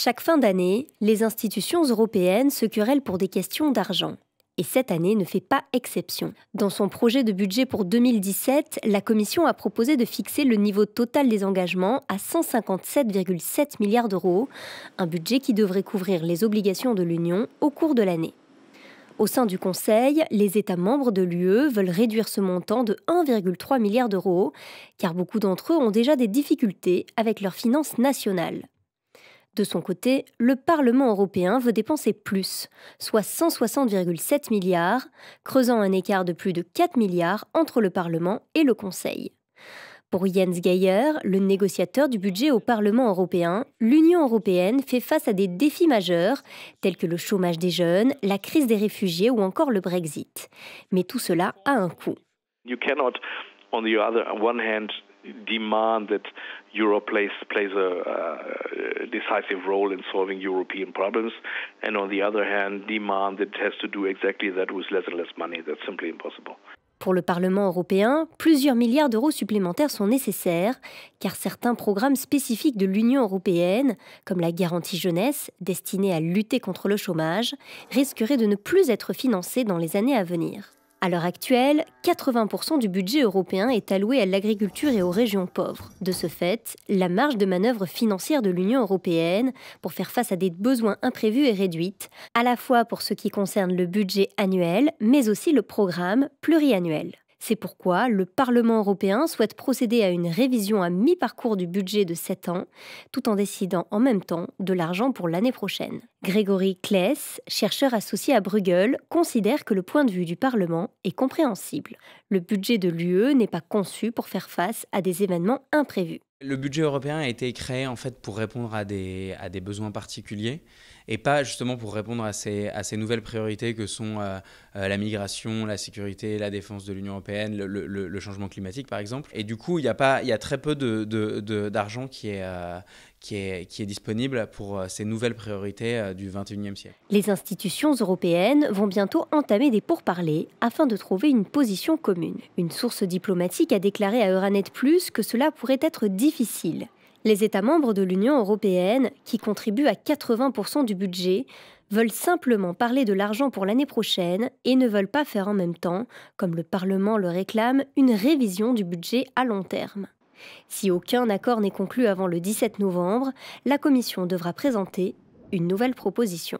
Chaque fin d'année, les institutions européennes se querellent pour des questions d'argent. Et cette année ne fait pas exception. Dans son projet de budget pour 2017, la Commission a proposé de fixer le niveau total des engagements à 157,7 milliards d'euros, un budget qui devrait couvrir les obligations de l'Union au cours de l'année. Au sein du Conseil, les États membres de l'UE veulent réduire ce montant de 1,3 milliard d'euros, car beaucoup d'entre eux ont déjà des difficultés avec leurs finances nationales. De son côté, le Parlement européen veut dépenser plus, soit 160,7 milliards, creusant un écart de plus de 4 milliards entre le Parlement et le Conseil. Pour Jens Geier, le négociateur du budget au Parlement européen, l'Union européenne fait face à des défis majeurs, tels que le chômage des jeunes, la crise des réfugiés ou encore le Brexit. Mais tout cela a un coût. You cannot, on the one hand, demand that Europe plays a decisive role in solving European problems, and on the other hand, demand that it has to do exactly that with less and less money. That's simply impossible. Pour le Parlement européen, plusieurs milliards d'euros supplémentaires sont nécessaires, car certains programmes spécifiques de l'Union européenne, comme la garantie jeunesse, destinée à lutter contre le chômage, risqueraient de ne plus être financés dans les années à venir. À l'heure actuelle, 80% du budget européen est alloué à l'agriculture et aux régions pauvres. De ce fait, la marge de manœuvre financière de l'Union européenne pour faire face à des besoins imprévus est réduite, à la fois pour ce qui concerne le budget annuel, mais aussi le programme pluriannuel. C'est pourquoi le Parlement européen souhaite procéder à une révision à mi-parcours du budget de 7 ans, tout en décidant en même temps de l'argent pour l'année prochaine. Grégory Claes, chercheur associé à Bruegel, considère que le point de vue du Parlement est compréhensible. Le budget de l'UE n'est pas conçu pour faire face à des événements imprévus. Le budget européen a été créé en fait pour répondre à des besoins particuliers et pas justement pour répondre à ces nouvelles priorités que sont la migration, la sécurité, la défense de l'Union européenne, le changement climatique par exemple. Et du coup, il y a très peu d'argent qui est disponible pour ces nouvelles priorités du XXIe siècle. Les institutions européennes vont bientôt entamer des pourparlers afin de trouver une position commune. Une source diplomatique a déclaré à Euranet Plus que cela pourrait être difficile. Les États membres de l'Union européenne, qui contribuent à 80% du budget, veulent simplement parler de l'argent pour l'année prochaine et ne veulent pas faire en même temps, comme le Parlement le réclame, une révision du budget à long terme. Si aucun accord n'est conclu avant le 17 novembre, la Commission devra présenter une nouvelle proposition.